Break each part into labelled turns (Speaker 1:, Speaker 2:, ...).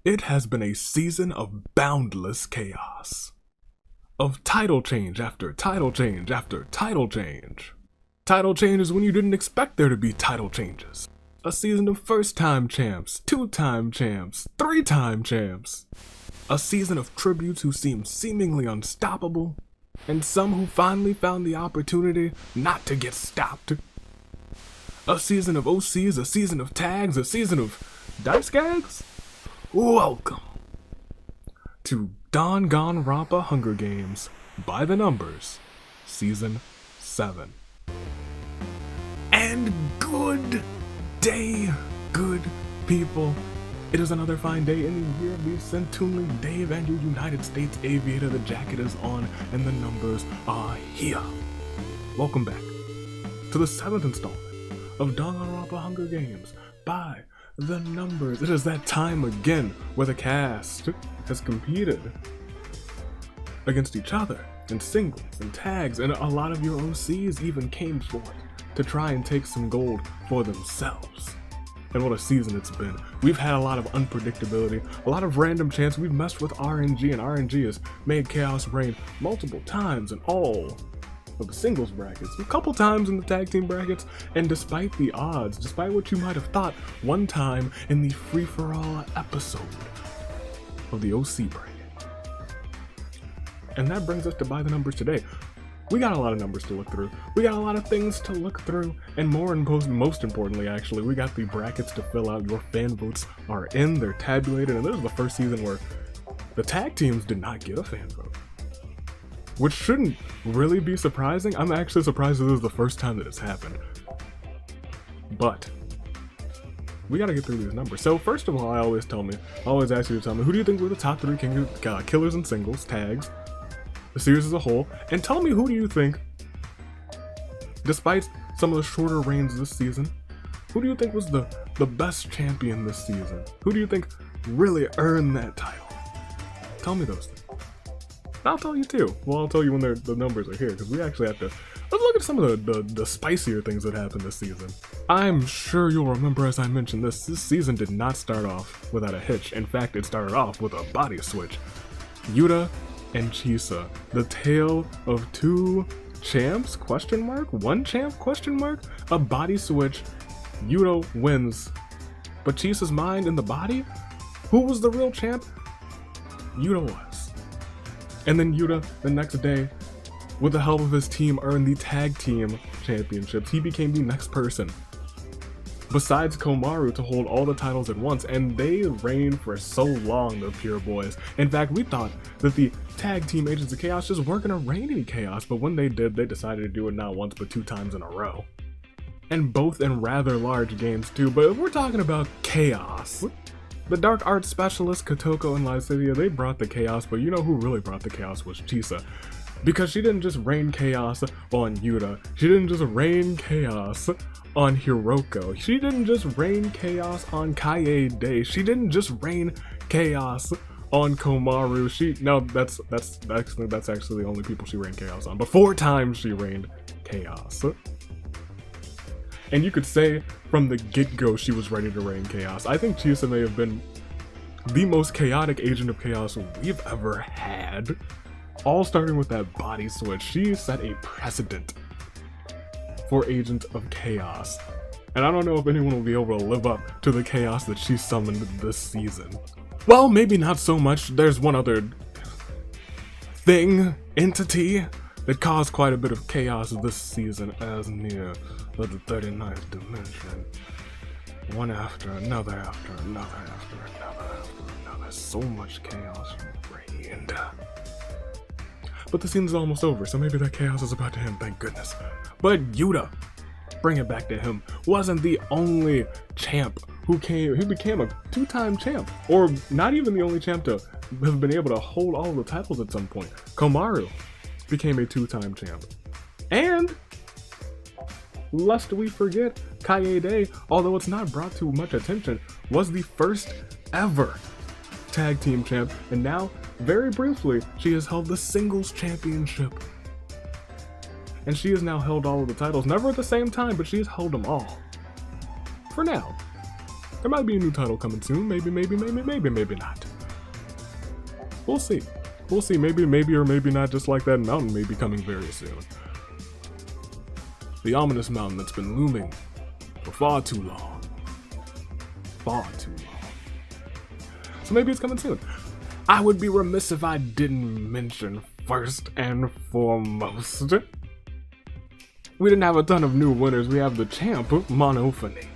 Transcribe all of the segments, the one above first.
Speaker 1: It has been a season of boundless chaos. Of title change after title change after title change. Title change is when you didn't expect there to be title changes. A season of first-time champs, two-time champs, three-time champs. A season of tributes who seem seemingly unstoppable, and some who finally found the opportunity not to get stopped. A season of OCs, a season of tags, a season of dice gags? Welcome to Danganronpa Hunger Games by the Numbers, Season 7. And good day, good people. It is another fine day in the year of the centenary Dave and your United States Aviator. The jacket is on and the numbers are here. Welcome back to the 7th installment of Danganronpa Hunger Games by the Numbers. It is that time again where the cast has competed against each other in singles and tags, and a lot of your OCs even came forth to try and take some gold for themselves. And what a season it's been. We've had a lot of unpredictability, a lot of random chance. We've messed with RNG, and RNG has made chaos reign multiple times in all of the singles brackets, a couple times in the tag team brackets, and despite the odds, despite what you might have thought one time in the free-for-all episode of the OC bracket. And that brings us to By the Numbers today. We got a lot of numbers to look through. We got a lot of things to look through, and most importantly, actually, we got the brackets to fill out. Your fan votes are in, they're tabulated, and this is the first season where the tag teams did not get a fan vote, which shouldn't really be surprising. I'm actually surprised that this is the first time that it's happened. But we gotta get through these numbers. So first of all, I always ask you to tell me, who do you think were the top 3 killers in singles, tags, the series as a whole, and tell me who do you think, despite some of the shorter reigns this season, who do you think was the best champion this season? Who do you think really earned that title? Tell me those things. I'll tell you too. Well, I'll tell you when the numbers are here, because we actually have to. Let's look at some of the spicier things that happened this season. I'm sure you'll remember, as I mentioned, this season did not start off without a hitch. In fact, it started off with a body switch. Yuta and Chisa, the tale of 2 champs, question mark? 1 champ, question mark? A body switch. Yuta wins. But Chisa's mind in the body? Who was the real champ? Yuta was. And then Yuta, the next day, with the help of his team, earned the tag team championships. He became the next person, besides Komaru, to hold all the titles at once, and they reigned for so long, the Pure Boys. In fact, we thought that the tag team Agents of Chaos just weren't gonna reign any chaos, but when they did, they decided to do it not once, but 2 times in a row. And both in rather large games too, but if we're talking about chaos, the Dark Arts Specialists, Kotoko and Lysivia, they brought the chaos, but you know who really brought the chaos was Chisa. Because she didn't just rain chaos on Yuta, she didn't just rain chaos on Hiroko, she didn't just rain chaos on Kaede, she didn't just rain chaos on Komaru, that's actually the only people she rained chaos on, but 4 times she rained chaos. And you could say from the get-go she was ready to rain chaos. I think Chisa may have been the most chaotic agent of chaos we've ever had. All starting with that body switch. She set a precedent for Agent of Chaos. And I don't know if anyone will be able to live up to the chaos that she summoned this season. Well, maybe not so much. There's one other entity that caused quite a bit of chaos this season, as near the 39th dimension. One after another, after another, after another, after another. So much chaos reigned. But the season's almost over, so maybe that chaos is about to end, thank goodness. But Yuta, bring it back to him, wasn't the only champ he became a 2-time champ, or not even the only champ to have been able to hold all the titles at some point. Komaru became a 2-time champ. And, lest we forget, Kaede, although it's not brought to much attention, was the first ever tag team champ, and now, very briefly, she has held the singles championship. And she has now held all of the titles, never at the same time, but she has held them all. For now. There might be a new title coming soon. Maybe not. We'll see. We'll see. Maybe or maybe not. Just like that mountain may be coming very soon. The ominous mountain that's been looming for far too long. Far too long. So maybe it's coming soon. I would be remiss if I didn't mention first and foremost, we didn't have a ton of new winners. We have the champ, Monophony.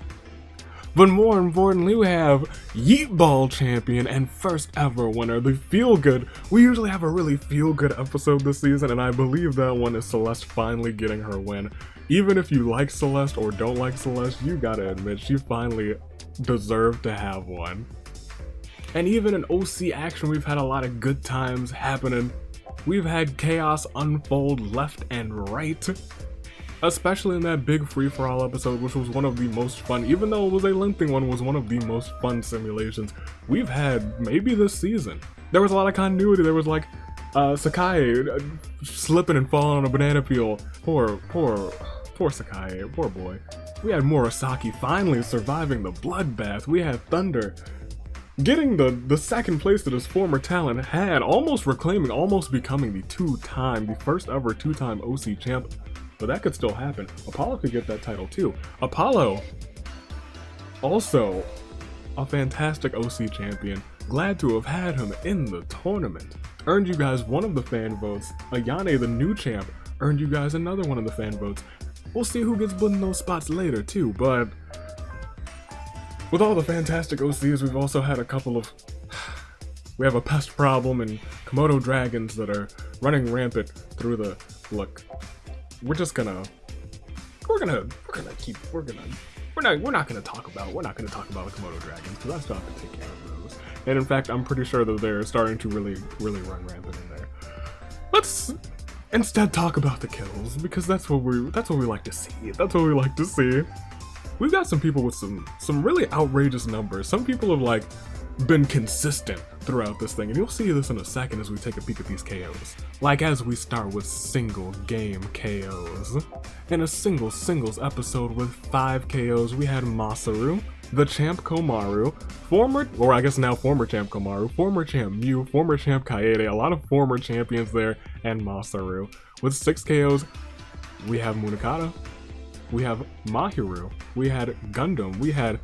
Speaker 1: But more importantly, we have Yeet Ball champion and first ever winner, the Feel Good. We usually have a really feel good episode this season, and I believe that one is Celeste finally getting her win. Even if you like Celeste or don't like Celeste, you gotta admit she finally deserved to have one. And even in OC action, we've had a lot of good times happening. We've had chaos unfold left and right. Especially in that big free-for-all episode, which was one of the most fun, even though it was a lengthy one, was one of the most fun simulations we've had maybe this season. There was a lot of continuity. There was like Sakai slipping and falling on a banana peel. Poor Sakai, poor boy. We had Murasaki finally surviving the bloodbath. We had Thunder getting the second place that his former talent had, almost reclaiming, almost becoming the first ever two-time OC champ. But that could still happen. Apollo could get that title too. Apollo, also a fantastic OC champion. Glad to have had him in the tournament. Earned you guys one of the fan votes. Ayane, the new champ, earned you guys another one of the fan votes. We'll see who gets put in those spots later too, but with all the fantastic OCs, we've also had a couple of... We have a pest problem and Komodo dragons that are running rampant through the... Look, we're not gonna talk about the Komodo dragons because I still have to take care of those. And in fact, I'm pretty sure that they're starting to really run rampant in there. Let's instead talk about the kills because that's what we like to see. That's what we like to see. We've got some people with some really outrageous numbers. Some people have like been consistent throughout this thing, and you'll see this in a second as we take a peek at these KOs. Like as we start with single game KOs. In a singles episode with 5 KOs, we had Masaru, the champ Komaru, former champ Komaru, former champ Mew, former champ Kaede, a lot of former champions there, and Masaru. With 6 KOs, we have Munakata, we have Mahiru, we had Gundam, we had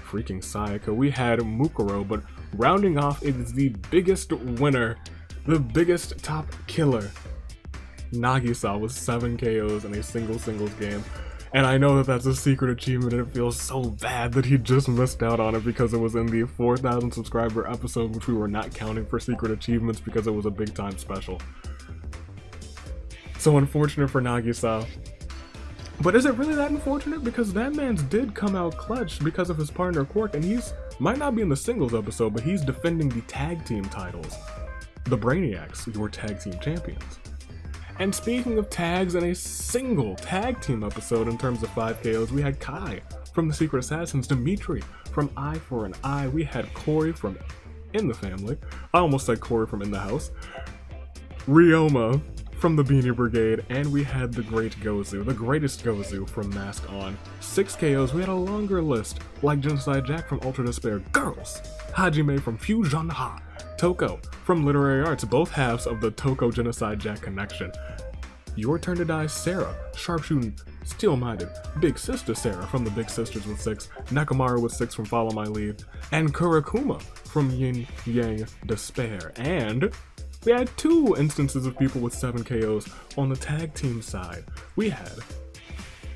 Speaker 1: freaking Sayaka, we had Mukuro, but rounding off is the biggest winner, the biggest top killer, Nagisa with 7 KOs in a singles game. And I know that that's a secret achievement and it feels so bad that he just missed out on it because it was in the 4,000 subscriber episode, which we were not counting for secret achievements because it was a big time special. So unfortunate for Nagisa. But is it really that unfortunate? Because that man's did come out clutch because of his partner Quark, and he's might not be in the singles episode, but he's defending the tag team titles. The Brainiacs, your tag team champions. And speaking of tags, in a single tag team episode in terms of 5 KOs, we had Kai from the Secret Assassins, Dimitri from Eye for an Eye, we had Corey from In the Family, I almost said Corey from In the House, Ryoma from the Beanie Brigade, and we had the great Gozu, the greatest Gozu from Mask On. 6 KOs, we had a longer list, like Genocide Jack from Ultra Despair Girls, Hajime from Fusion Ha, Toko from Literary Arts, both halves of the Toko Genocide Jack connection. Your Turn to Die Sarah, Sharpshooting Steel-Minded, Big Sister Sarah from the Big Sisters with 6, Nakamura with 6 from Follow My Lead, and Kurakuma from Yin Yang Despair. And we had 2 instances of people with 7 KOs on the tag team side. We had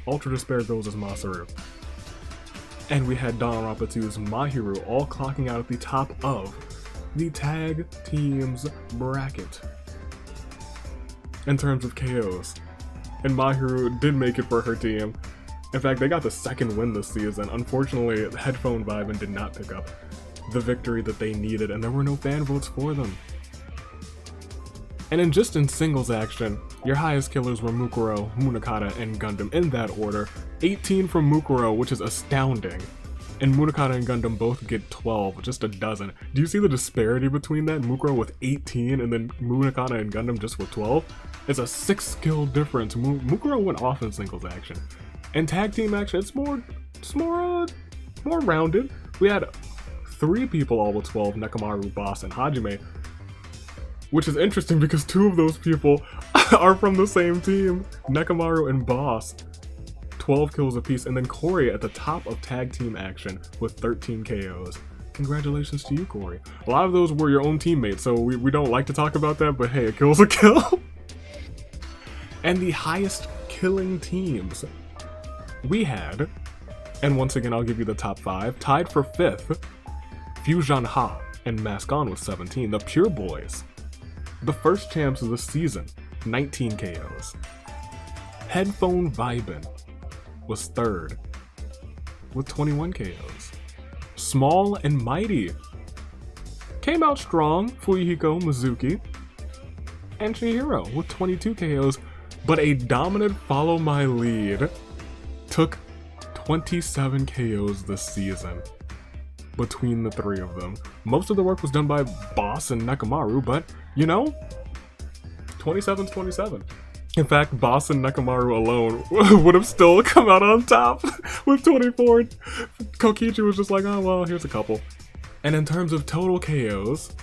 Speaker 1: Ultra Despair Goes as Masaru, and we had Danganronpa 2's Mahiru, all clocking out at the top of the tag team's bracket in terms of KOs. And Mahiru did make it for her team. In fact, they got the 2nd win this season. Unfortunately, Headphone Vibin did not pick up the victory that they needed, and there were no fan votes for them. And in singles action, your highest killers were Mukuro, Munakata, and Gundam in that order. 18 from Mukuro, which is astounding. And Munakata and Gundam both get 12, just a dozen. Do you see the disparity between that? Mukuro with 18 and then Munakata and Gundam just with 12? It's a 6 skill difference. Mukuro went off in singles action. And tag team action, it's more rounded. We had 3 people all with 12, Nekomaru, Boss, and Hajime, which is interesting because 2 of those people are from the same team, Nekomaru and Boss, 12 kills apiece, and then Corey at the top of tag team action with 13 KOs. Congratulations to you, Corey. A lot of those were your own teammates, so we don't like to talk about that, but hey, a kill's a kill. And the highest killing teams we had, and once again I'll give you the top 5, tied for 5th, Fusion Ha and Mask On with 17, the Pure Boys, the first champs of the season, 19 KOs. Headphone Vibin was 3rd with 21 KOs. Small and Mighty came out strong, Fuyuhiko, Mizuki, and Chihiro with 22 KOs, but a dominant Follow My Lead took 27 KOs this season between the 3 of them. Most of the work was done by Boss and Nekomaru, but you know, 27's 27. In fact, Boss and Nekomaru alone would have still come out on top with 24. Kokichi was just like, oh well, here's a couple. And in terms of total KOs,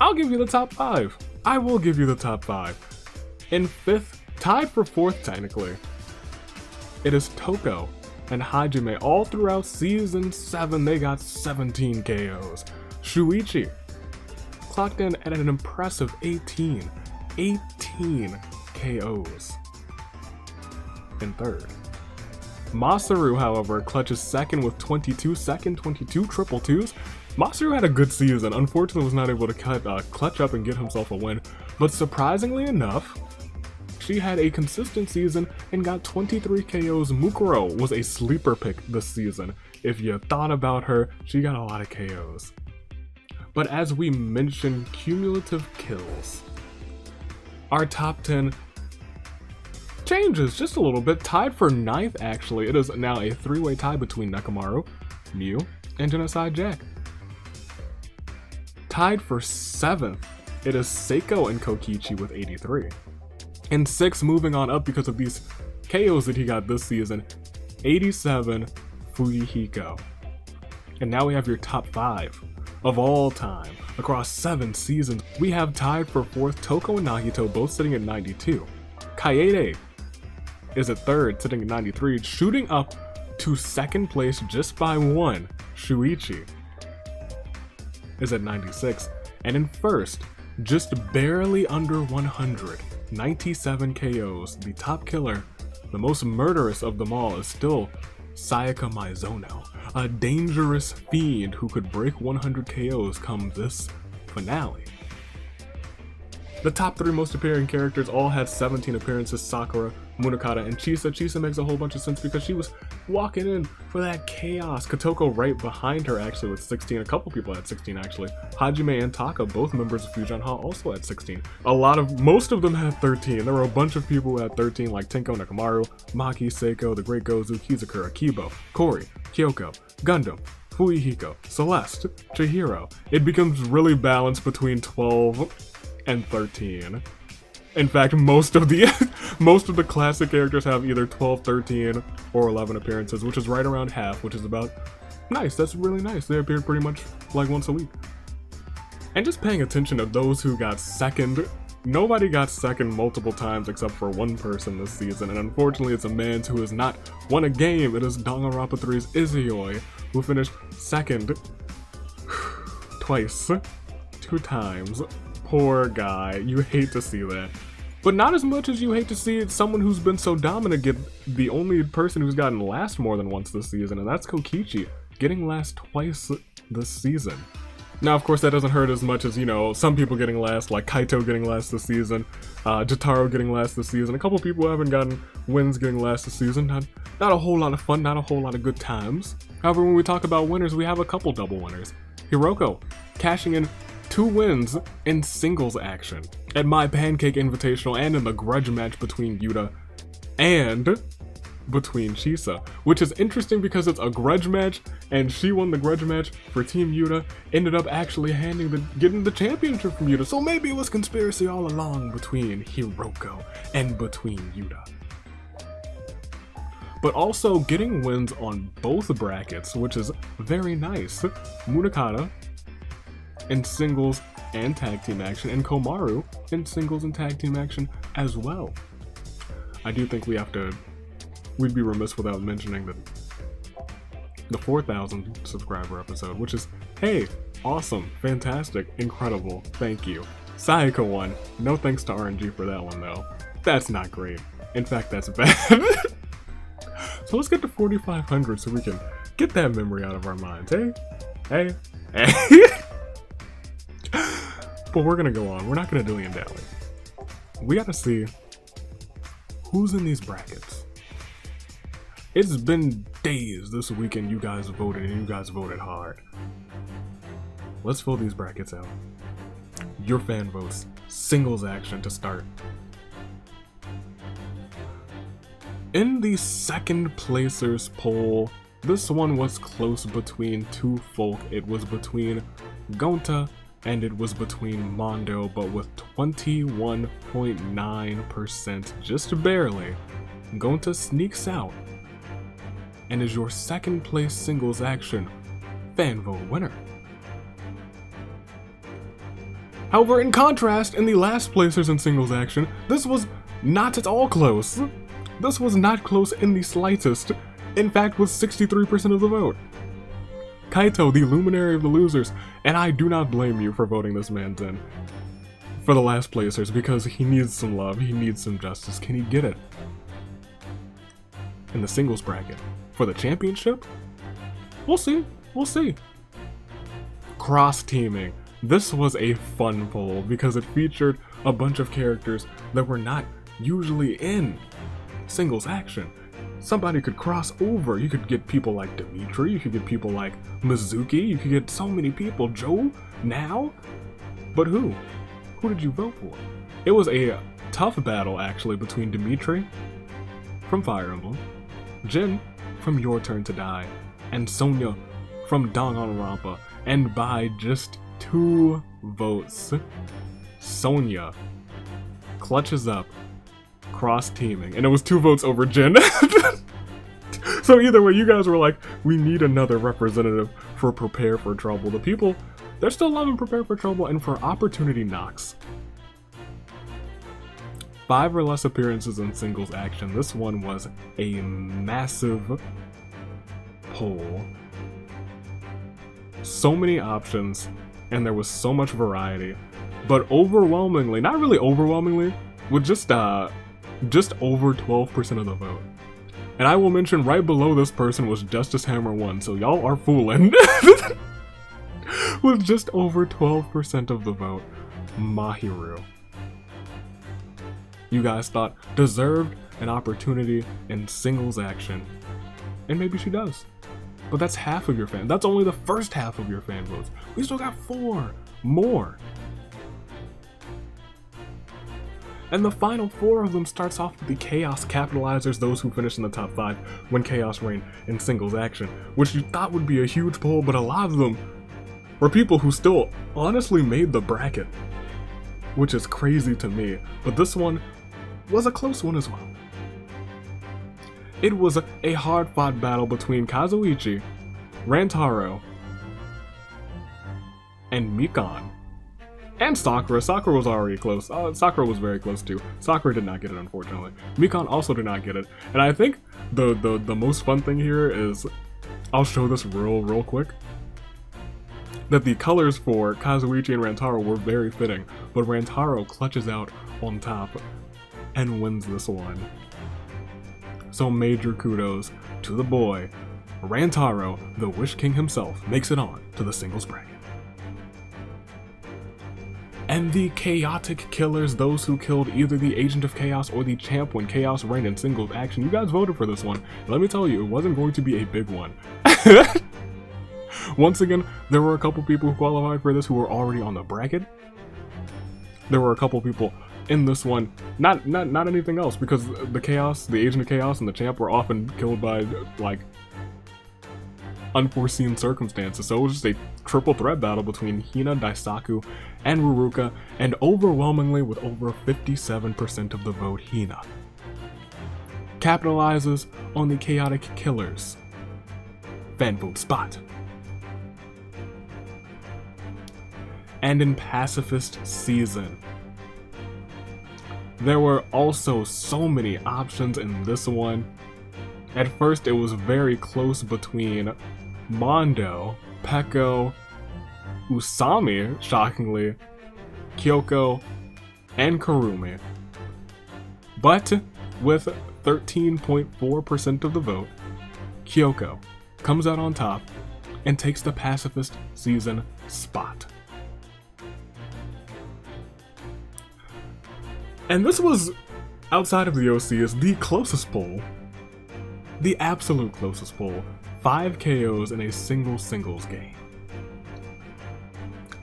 Speaker 1: I'll give you the top 5. I will give you the top 5. In 5th, tied for 4th technically, it is Toko and Hajime. All throughout season 7, they got 17 KOs. Shuichi clocked in at an impressive 18 KOs in 3rd. Masaru, however, clutches 2nd with 22, 22 triple twos. Masaru had a good season, unfortunately was not able to clutch up and get himself a win, but surprisingly enough, she had a consistent season and got 23 KOs. Mukuro was a sleeper pick this season. If you thought about her, she got a lot of KOs. But as we mentioned, cumulative kills, our top 10 changes just a little bit. Tied for 9th actually, it is now a 3-way tie between Nekomaru, Mew, and Genocide Jack. Tied for 7th, it is Seiko and Kokichi with 83. And 6th, moving on up because of these KOs that he got this season, 87, Fuyuhiko. And now we have your top 5 of all time across 7 seasons. We have tied for 4th Toko and Nagito, both sitting at 92. Kaede is at 3rd, sitting at 93, shooting up to 2nd place just by 1. Shuichi is at 96, and in 1st, just barely under 100, 97 KOs. The top killer, the most murderous of them all, is still Sayaka Maizono, a dangerous fiend who could break 100 KOs come this finale. The top 3 most appearing characters all had 17 appearances: Sakura, Munakata, and Chisa. Chisa makes a whole bunch of sense because she was walking in for that chaos. Kotoko right behind her actually with 16. A couple people had 16 actually. Hajime and Taka, both members of Fusion Ha, also had 16. Most of them had 13. There were a bunch of people who had 13 like Tenko, Nekomaru, Maki, Seiko, the Great Gozu, Kizukura, Kibo, Kori, Kyoko, Gundam, Fuyuhiko, Celeste, Chihiro. It becomes really balanced between 12 and 13. In fact, most of the classic characters have either 12, 13, or 11 appearances, which is right around half, which is about nice. That's really nice. They appear pretty much like once a week. And just paying attention to those who got 2nd, nobody got 2nd multiple times except for one person this season, and unfortunately it's a man who has not won a game. It is Danganronpa 3's Izuyoi, who finished 2nd twice, 2 times. Poor guy, you hate to see that. But not as much as you hate to see someone who's been so dominant get the only person who's gotten last more than once this season, and that's Kokichi, getting last twice this season. Now, of course, that doesn't hurt as much as, you know, some people getting last, like Kaito getting last this season, Jotaro getting last this season, a couple people who haven't gotten wins getting last this season. Not a whole lot of fun, not a whole lot of good times. However, when we talk about winners, we have a couple double winners. Hiroko cashing in 2 wins in singles action at My Pancake Invitational and in the grudge match between Yuta and between Chisa, which is interesting because it's a grudge match and she won the grudge match for Team Yuta, ended up actually getting the championship from Yuta, so maybe it was conspiracy all along between Hiroko and between Yuta. but also getting wins on both brackets, which is very nice. Munakata in singles and tag team action, and Komaru in singles and tag team action as well. I do think we'd be remiss without mentioning the 4,000 subscriber episode, which is, hey, awesome, fantastic, incredible, thank you. Sayaka won. No thanks to RNG for that one though. That's not great. In fact, that's bad. So let's get to 4,500 so we can get that memory out of our minds, hey? But we're gonna go on. We're not gonna dilly-and-dally. We gotta see who's in these brackets. It's been days this weekend. You guys voted, and you guys voted hard. Let's fill these brackets out. Your fan votes. Singles action to start. In the second placers poll, this one was close between two folk. It was between Gonta and it was between Mondo, but with 21.9%, just barely, Gonta sneaks out and is your second place singles action fan vote winner. However, in contrast, in the last placers in singles action, this was not at all close. This was not close in the slightest. In fact, with 63% of the vote. Kaito, the luminary of the losers, and I do not blame you for voting this man in for the last placers because he needs some love, he needs some justice. Can he get it? In the singles bracket. For the championship? We'll see. We'll see. Cross-teaming. This was a fun poll because it featured a bunch of characters that were not usually in singles action. Somebody could cross over. You could get people like Dimitri, you could get people like Mizuki, you could get so many people. Joe, now? But who? Who did you vote for? It was a tough battle actually between Dimitri from Fire Emblem, Jin from Your Turn to Die, and Sonya from Danganronpa, and by just 2 votes, Sonya clutches up cross-teaming, and it was 2 votes over Jin. So either way, you guys were like, we need another representative for Prepare for Trouble. The people, they're still loving Prepare for Trouble, and for Opportunity Knocks. 5 or less appearances in singles action. This one was a massive poll. So many options, and there was so much variety. But overwhelmingly, not really overwhelmingly, with just over 12% of the vote. And I will mention right below this person was Justice Hammer 1, so y'all are fooling. With just over 12% of the vote, Mahiru. You guys thought deserved an opportunity in singles action. And maybe she does. But that's half of your fan. That's only the first half of your fan votes. We still got 4 more. And the final 4 of them starts off with the Chaos Capitalizers, those who finish in the top 5 when Chaos reign in singles action, which you thought would be a huge poll, but a lot of them were people who still honestly made the bracket, which is crazy to me. But this one was a close one as well. It was a hard-fought battle between Kazuichi, Rantaro, and Mikan. And Sakura. Sakura was already close. Sakura was very close too. Sakura did not get it, unfortunately. Mikan also did not get it. And I think the most fun thing here is, I'll show this real quick, that the colors for Kazuichi and Rantaro were very fitting, but Rantaro clutches out on top and wins this one. So major kudos to the boy. Rantaro, the Wish King himself, makes it on to the singles bracket. And the Chaotic Killers, those who killed either the Agent of Chaos or the Champ when Chaos reigned in singles action. You guys voted for this one. Let me tell you, it wasn't going to be a big one. Once again, there were a couple people who qualified for this who were already on the bracket. There were a couple people in this one, not anything else, because the Chaos, the Agent of Chaos and the Champ were often killed by, like, unforeseen circumstances. So it was just a triple threat battle between Hina, Daisaku, and Ruruka, and overwhelmingly with over 57% of the vote, Hina. capitalizes on the chaotic killers fan vote spot. And in Pacifist Season, there were also so many options in this one. At first, it was very close between Mondo, Peko, Usami, shockingly, Kyoko, and Kurumi. But with 13.4% of the vote, Kyoko comes out on top and takes the Pacifist Season spot. And this was, outside of the OCs, the closest poll. The absolute closest poll. 5 KOs in a single singles game.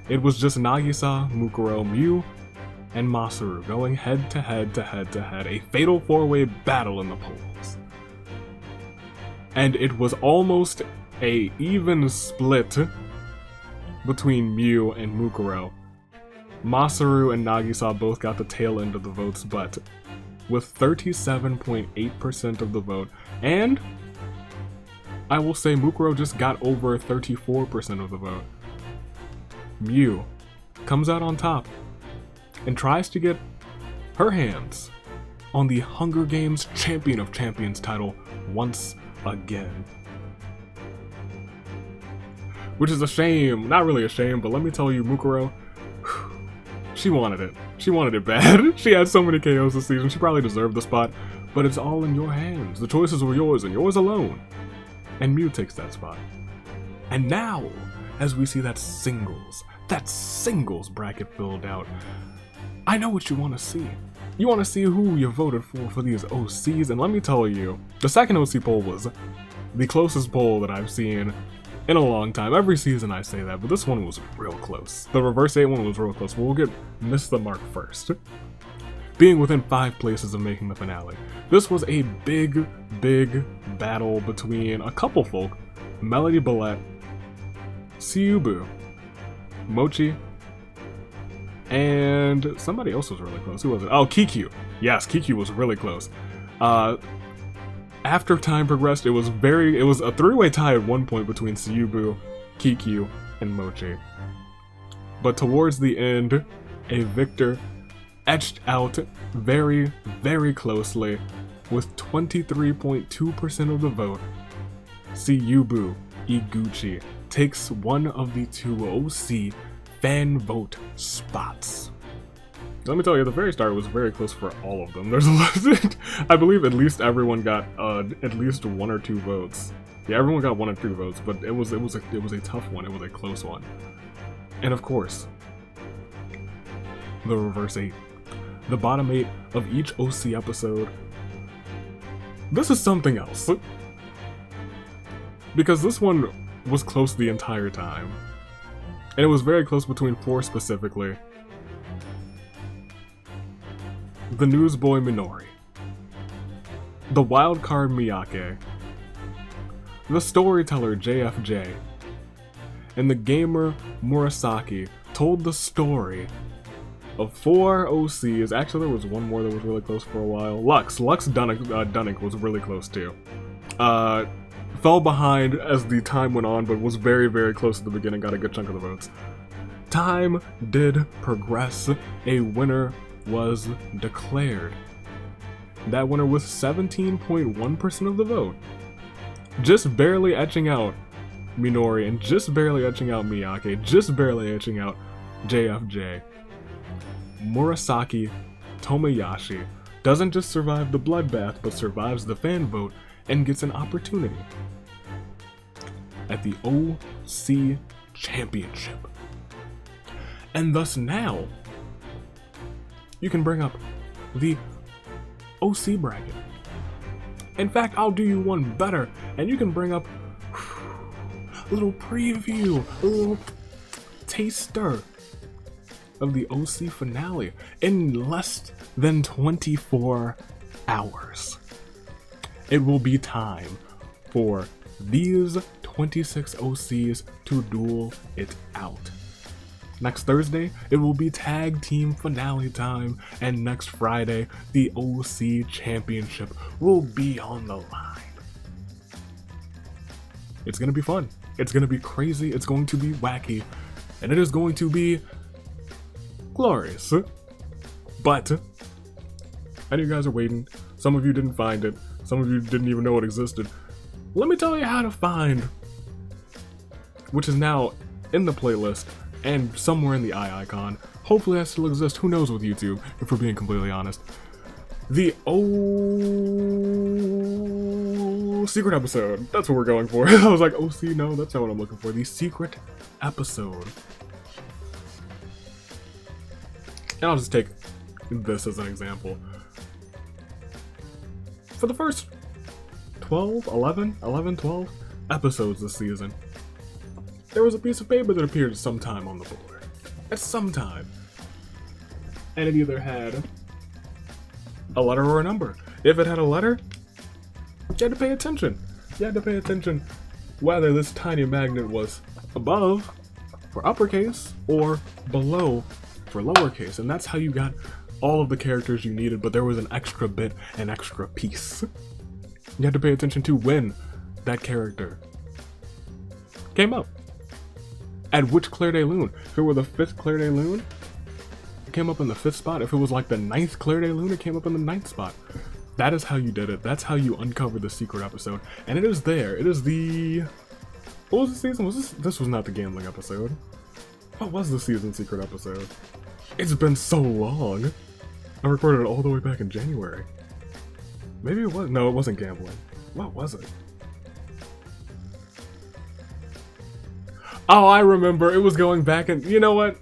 Speaker 1: It was just Nagisa, Mukuro, Mew, and Masaru going head to head to head to head, a fatal 4-way battle in the polls. And it was almost a even split between Mew and Mukuro. Masaru and Nagisa both got the tail end of the votes, but with 37.8% of the vote, and I will say Mukuro just got over 34% of the vote, Mew comes out on top and tries to get her hands on the Hunger Games Champion of Champions title once again. Which is a shame, not really a shame, but let me tell you, Mukuro, she wanted it. She wanted it bad. She had so many KOs this season, she probably deserved the spot, but it's all in your hands. The choices were yours and yours alone. And Mew takes that spot. And now, as we see that singles bracket filled out, I know what you want to see. You want to see who you voted for these OCs, and let me tell you, the second OC poll was the closest poll that I've seen in a long time. Every season I say that, but this one was real close. The Reverse 8 one was real close, but we'll miss the mark first. Being within 5 places of making the finale. This was a big battle between a couple folk, Melody Ballette, Siyubu, Mochi, and somebody else was really close. Who was it? Oh, Kikyu. Yes, Kikyu was really close. After time progressed, it was a 3-way tie at one point between Siyubu, Kikyu, and Mochi. But towards the end, a victor etched out very closely with 23.2% of the vote. Siyubu Iguchi takes one of the 2 OC fan vote spots. Let me tell you, the very start was very close for all of them. There's a lot. I believe at least everyone got at least 1 or 2 votes. Yeah, everyone got 1 or 2 votes, but it was a tough one. It was a close one. And of course, the Reverse 8, the bottom 8 of each OC episode. This is something else, because this one was close the entire time, and it was very close between 4 specifically. The newsboy Minori, the wildcard Miyake, the storyteller JFJ, and the gamer Murasaki told the story of 4 OCs. Actually, there was one more that was really close for a while. Lux Dunnick was really close too. Fell behind as the time went on, but was very close at the beginning, got a good chunk of the votes. Time did progress. A winner was declared. That winner with 17.1% of the vote, just barely etching out Minori and just barely etching out Miyake, just barely etching out JFJ. Murasaki Tomoyashi doesn't just survive the bloodbath, but survives the fan vote and gets an opportunity at the OC Championship. And thus now, you can bring up the OC bracket. In fact, I'll do you one better, and you can bring up a little preview, a little taster of the OC finale in less than 24 hours. It will be time for these 26 OCs to duel it out. Next Thursday, it will be tag team finale time, and next Friday, the OC Championship will be on the line. It's gonna be fun. It's gonna be crazy. It's going to be wacky, and it is going to be glorious. But I know you guys are waiting. Some of you didn't find it. Some of you didn't even know it existed. Let me tell you how to find, which is now in the playlist and somewhere in the eye icon. Hopefully that still exists. Who knows with YouTube, if we're being completely honest. The secret episode. That's what we're going for. I was like, OC, no, that's not what I'm looking for. The secret episode. And I'll just take this as an example. For the first 12 episodes this season, there was a piece of paper that appeared sometime on the board. At some time. And it either had a letter or a number. If it had a letter, you had to pay attention. You had to pay attention whether this tiny magnet was above for uppercase or below for lowercase. And that's how you got all of the characters you needed, but there was an extra bit, an extra piece. You had to pay attention to when that character came up. At which Claire de Lune. If it were the 5th Claire de Lune, it came up in the 5th spot. If it was like the 9th Claire de Lune, it came up in the 9th spot. That is how you did it. That's how you uncovered the secret episode. And it is there. It is the... What was the season? Was this? This was not the gambling episode. What was the season secret episode? It's been so long. I recorded it all the way back in January. Maybe it was. No, it wasn't gambling. What was it? Oh, I remember. It was going back and... You know what?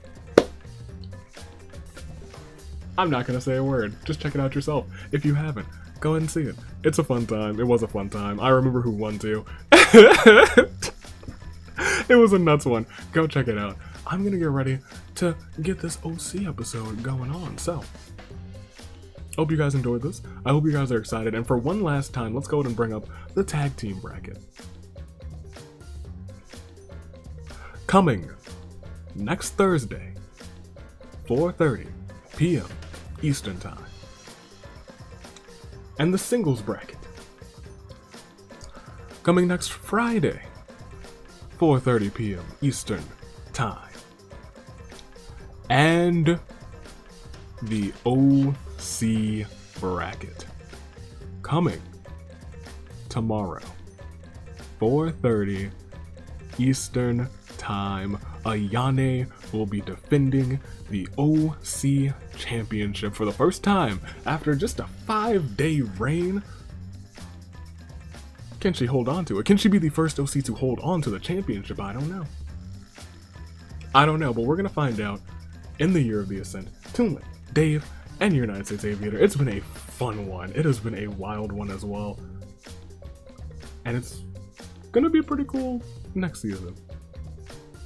Speaker 1: I'm not gonna say a word. Just check it out yourself. If you haven't, go ahead and see it. It's a fun time. It was a fun time. I remember who won too. It was a nuts one. Go check it out. I'm gonna get ready to get this OC episode going on. So, hope you guys enjoyed this. I hope you guys are excited. And for one last time, let's go ahead and bring up the tag team bracket. Coming next Thursday, 4:30 p.m. Eastern Time. And the singles bracket. Coming next Friday, 4:30 p.m. Eastern Time. And the OC bracket. Coming tomorrow, 4:30 Eastern Time. Ayane will be defending the OC Championship for the first time after just a 5-day reign. Can she hold on to it? Can she be the first OC to hold on to the championship? I don't know. I don't know, but we're gonna find out in the Year of the Ascent. Tune in, Dave, and your United States Aviator. It's been a fun one. It has been a wild one as well. And it's gonna be pretty cool next season.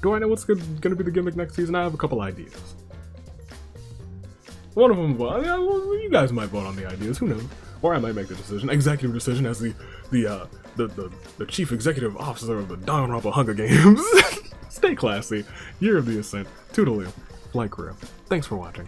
Speaker 1: Do I know what's gonna be the gimmick next season? I have a couple ideas. One of them, well, you guys might vote on the ideas, who knows? Or I might make the decision, executive decision as the chief executive officer of the Danganronpa Hunger Games. Stay classy. Year of the Ascent. Toodaloo. Flight crew. Thanks for watching.